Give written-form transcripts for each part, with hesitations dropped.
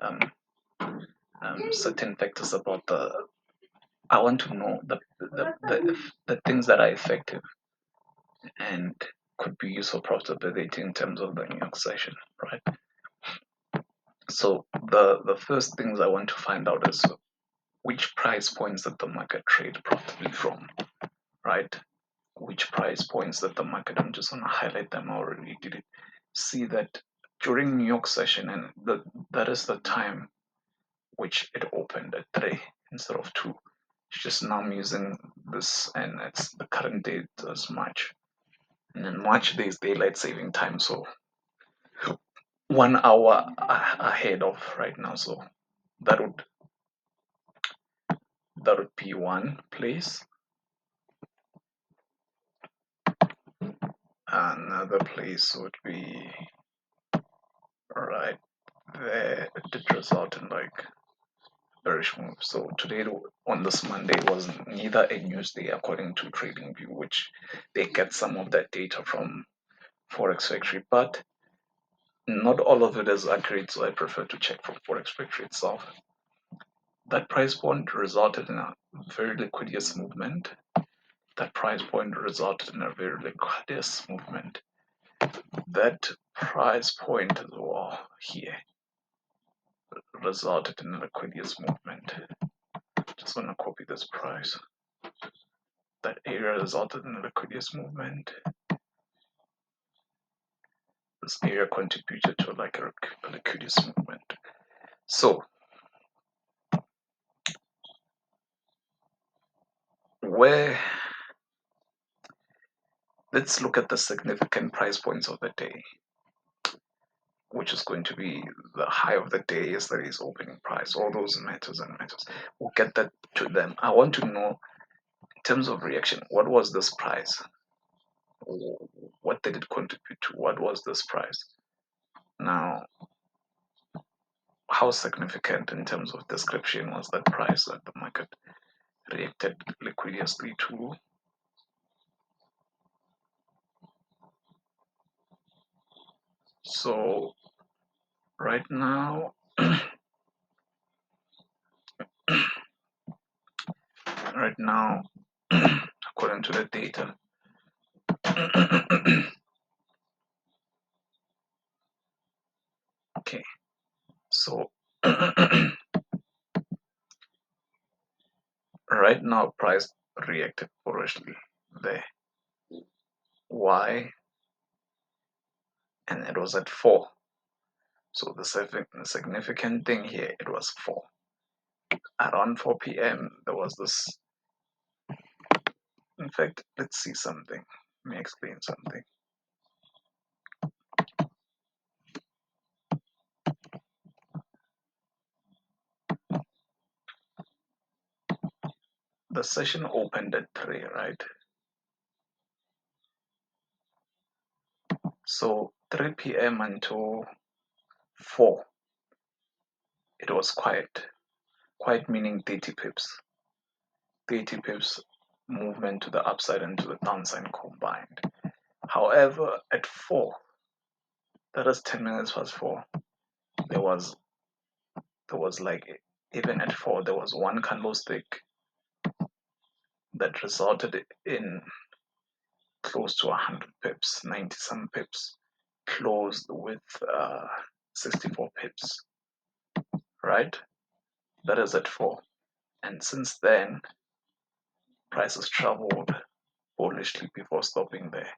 um, certain factors about the. I want to know the things that are effective and could be used for profitability in terms of the New York session, right? So the first things I want to find out is which price points that the market trade profitably from, right? Which price points that the market, I'm just going to highlight them. I already did it. See that during New York session, and that is the time which it opened at 3 instead of 2. It's just now I'm using this, and it's the current date as March. And in March, there's daylight saving time, so 1 hour ahead of right now. So that would be one place. Another place would be right there. It did result in like bearish move. So today on this Monday was neither a news day according to TradingView, which they get some of that data from Forex Factory, but not all of it is accurate, so I prefer to check from Forex Factory itself. That price point resulted in a very liquidous movement. That price point resulted in a very liquidous movement. That price point as well here resulted in a liquidous movement. Just want to copy this price. That area resulted in a liquidous movement. This area contributed to like a liquidous movement. So let's look at the significant price points of the day, which is going to be the high of the day, yesterday's opening price, all those matters and matters. We'll get that to them. I want to know in terms of reaction, what was this price? What did it contribute to? What was this price? Now, how significant in terms of description was that price that the market reacted liquidiously to? So right now, according to the data, okay, so right now price reacted bullishly there. Why? And it was at 4. So the significant thing here, it was 4. Around 4 p.m. there was this. In fact, let's see something. Let me explain something. The session opened at 3, right? So 3 p.m. until 4, it was quiet. Quiet meaning 30 pips. 30 pips movement to the upside and to the downside combined. However, at 4, that is 10 minutes past 4, there was like, even at 4, there was one candlestick that resulted in close to 100 pips, 90 some pips, closed with 64 pips, right? That is at 4. And since then, prices traveled bullishly before stopping there.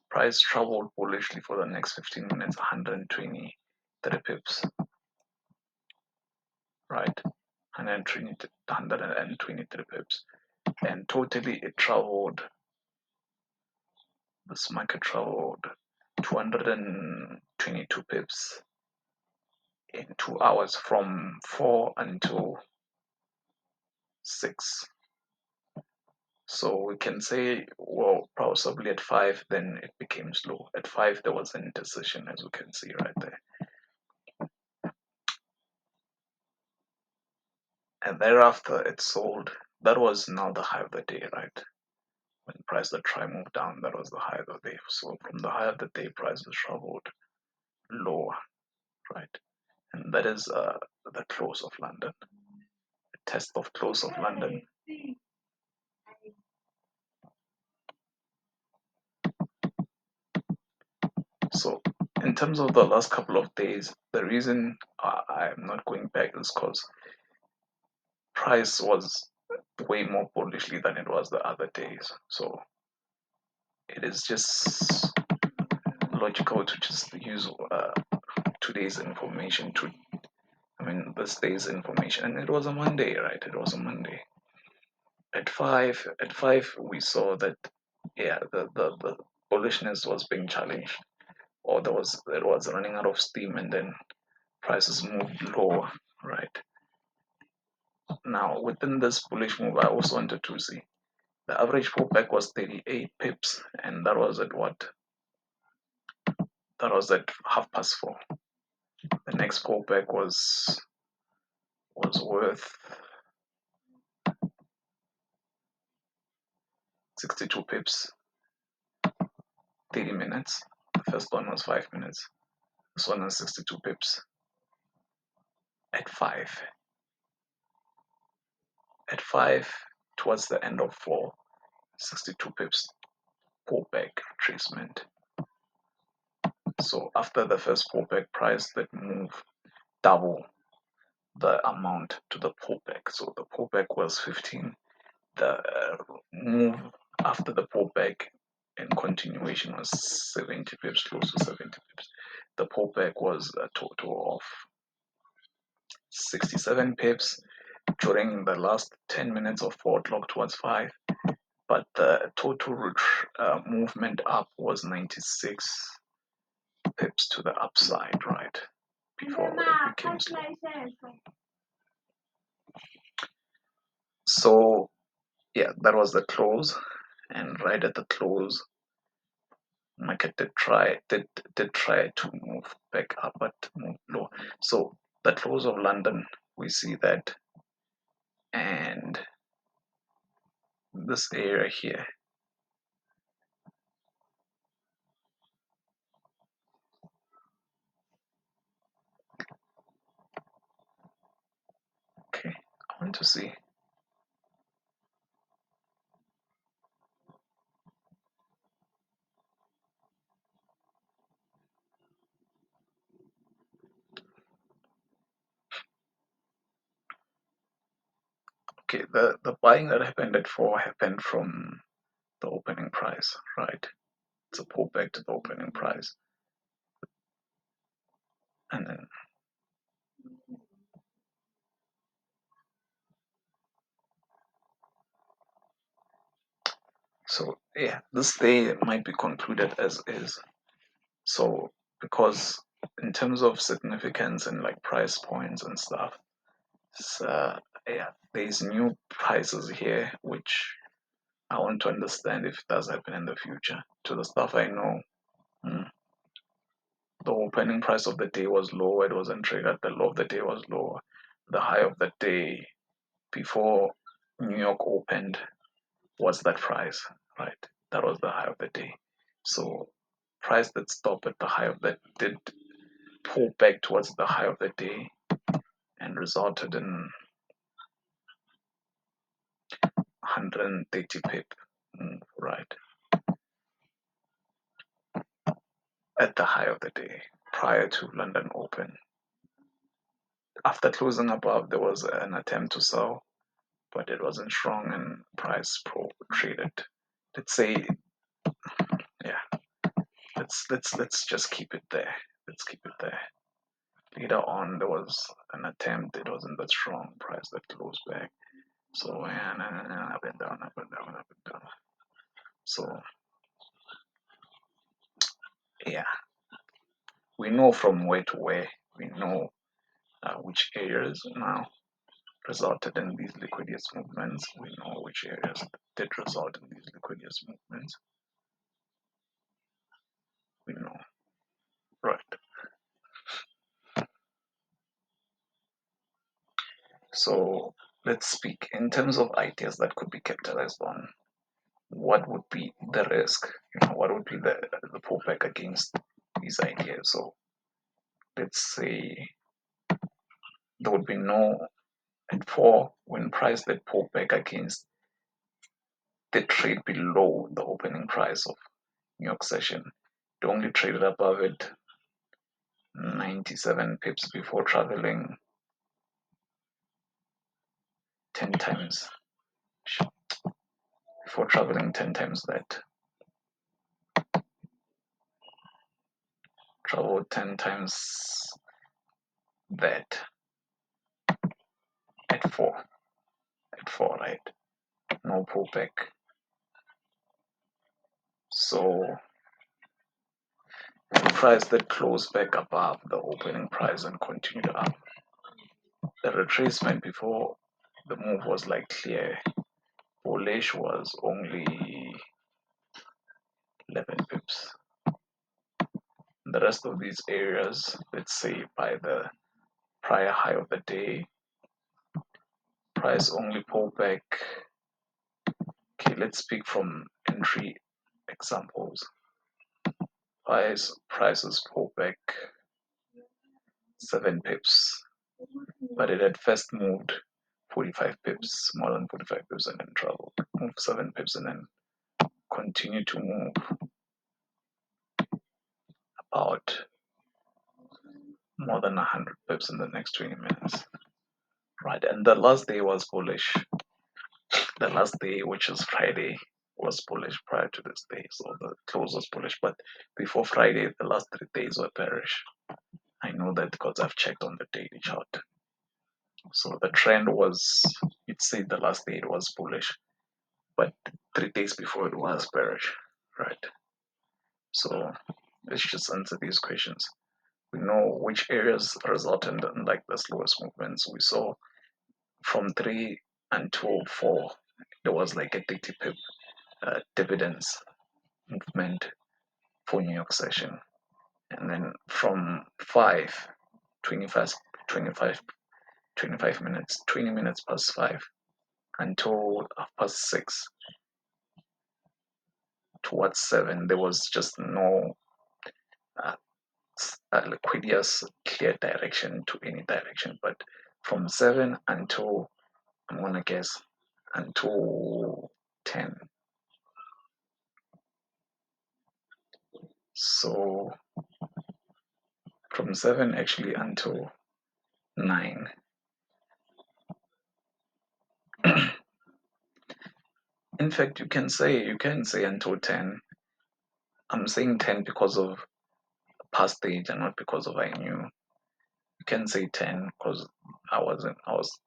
Price traveled bullishly for the next 15 minutes, 123 pips, right? 123 pips. And totally it traveled, this market traveled 222 pips in 2 hours from 4 until 6. So we can say, well, possibly at 5, then it became slow. At 5, there was an indecision, as we can see right there. And thereafter, it sold. That was now the high of the day, right? When price the try moved down, that was the high of the day. So from the high of the day, prices traveled lower. right? And that is the close of London, the test of close of London. So in terms of the last couple of days, the reason I'm not going back is because price was way more bullishly than it was the other days. So it is just logical to just use today's information to, I mean, this day's information. And it was a Monday, right? It was a Monday. At five, we saw that, yeah, the bullishness was being challenged, or it was running out of steam, and then prices moved lower, right? Now, within this bullish move, I also wanted to see the average pullback was 38 pips, and that was at what? That was at 4:30. The next pullback was worth 62 pips, 30 minutes. The first one was 5 minutes. This one was 62 pips at 5. At 5, towards the end of 4, 62 pips pullback retracement. So after the first pullback price that moved double the amount to the pullback. So the pullback was 15. The move after the pullback and continuation was 70 pips, close to 70 pips. The pullback was a total of 67 pips during the last 10 minutes of 4 o'clock towards 5. But the total movement up was 96 pips to the upside, right? Before it became slow. So yeah, that was the close, and right at the close, market did try to move back up, but moved low. So the close of London, we see that, and this area here. Okay, I want to see. Okay, the buying that happened at 4 happened from the opening price, right? It's a pullback to the opening price, and then so yeah, this day might be concluded as is. So because in terms of significance and like price points and stuff, so yeah, there's new prices here which I want to understand if it does happen in the future. To the stuff I know, mm, the opening price of the day was lower. It wasn't triggered. The low of the day was lower. The high of the day before New York opened was that price, right? That was the high of the day. So price that stopped at the high of that did pull back towards the high of the day and resulted in 130 pip move, right? At the high of the day prior to London Open. After closing above, there was an attempt to sell, but it wasn't strong and price pro traded. Let's say, yeah, let's just keep it there. Let's keep it there. Later on, there was an attempt. It wasn't that strong. Price that closed back. So and up and down, up and down, up and down. So yeah, we know from where to where. We know which areas now resulted in these liquidity movements. We know which areas did result in these liquidity movements. We know, right? So let's speak in terms of ideas that could be capitalized on. What would be the risk? What would be the pullback against these ideas? So let's say there would be no at 4 when price that pull back against the trade below the opening price of New York session. They only traded above it 97 pips before traveling 10 times. Before traveling 10 times that. Traveled 10 times that at 4. At 4, right? No pullback. So price that closed back above the opening price and continued up. The retracement before the move was like clear. Bullish was only 11 pips. The rest of these areas, let's say by the prior high of the day, price only pulled back. Okay, let's speak from entry examples. Prices pulled back 7 pips, but it had first moved 45 pips, more than 45 pips, and then traveled, moved 7 pips, and then continued to move about more than 100 pips in the next 20 minutes. Right, and the last day was bullish. The last day, which is Friday, was bullish prior to this day, so the close was bullish. But before Friday, the last 3 days were bearish. I know that because I've checked on the daily chart. So the trend was, you'd say the last day it was bullish, but 3 days before it was bearish, right? So let's just answer these questions. We know which areas resulted in like the slowest movements. We saw from 3 until 4, there was like a 30 pip dividends movement for New York session. And then from 5, 25, 25, 25 minutes, 20 minutes past 5 until past 6 towards 7, there was just no uh, liquidous clear direction to any direction. But from 7 until, I'm gonna guess, until 10. So from 7 actually until 9. In fact, you can say until 10. I'm saying 10 because of past age and not because of I knew. You can say 10 because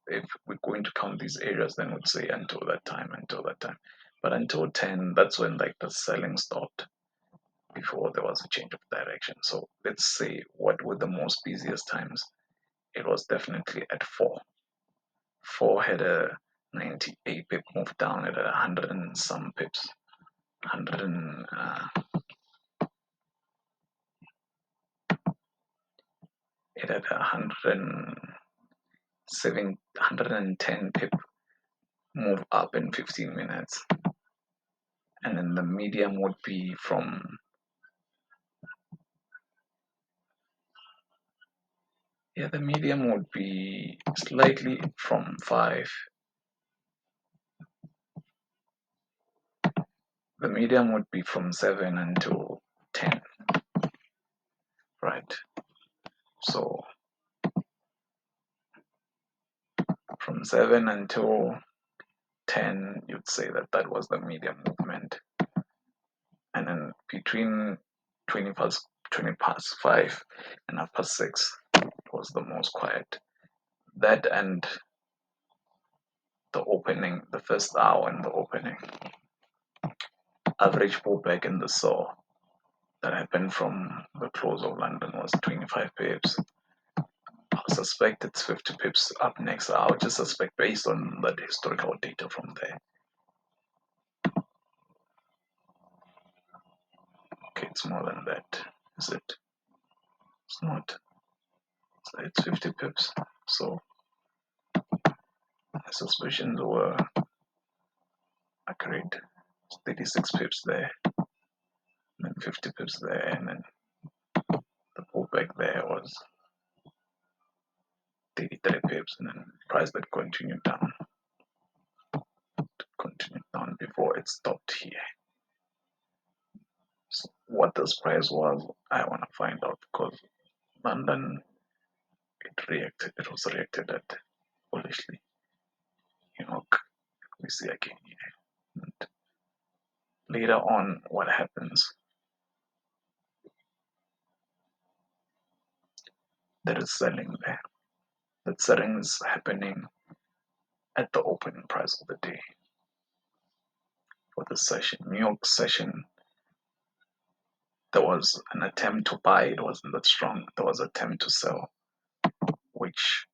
if we're going to count these areas, then we'd say until that time. But until 10, that's when like the selling stopped before there was a change of direction. So let's say what were the most busiest times? It was definitely at 4. 4 had a 98 pip move down at 100 and some pips. 100 and it had 110 pip move up in 15 minutes. And then the medium would be from, the medium would be slightly from 5. The medium would be from 7 until 10, right? So from 7 until 10, you'd say that was the medium movement. And then between 20 past 5 and half past 6 was the most quiet. That and the opening, the first hour in the opening. Average pullback in the saw that happened from the close of London was 25 pips. I suspect it's 50 pips up next. I'll just suspect based on the historical data from there. Okay, it's more than that. Is it? It's not. So it's 50 pips. So my suspicions were accurate. It's 36 pips there, and then 50 pips there, and then the pullback there was 33 pips, and then price that continued down before it stopped here. So what this price was, I want to find out, because London, it was reacted at bullishly. New York, we see again here. And later on, what happens? There is selling there. That selling is happening at the opening price of the day for the session. New York session, there was an attempt to buy, it wasn't that strong. There was an attempt to sell, which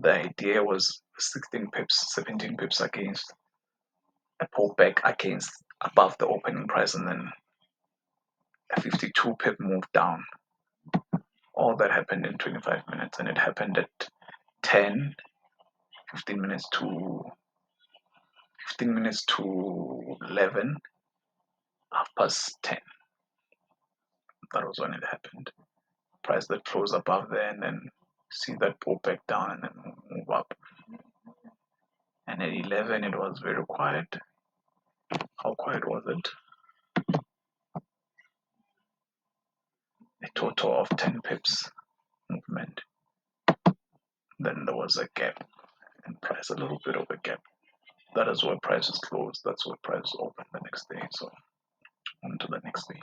the idea was 16 pips, 17 pips against a pullback against above the opening price, and then a 52 pip move down. All that happened in 25 minutes, and it happened at 10, 15 minutes to 11, half past 10. That was when it happened. Price that close above there, and then see that pull back down and then move up. And at 11, it was very quiet. How quiet was it? A total of 10 pips movement. Then there was a gap and price, a little bit of a gap. That is where prices closed. That's where prices opened the next day. So on to the next day.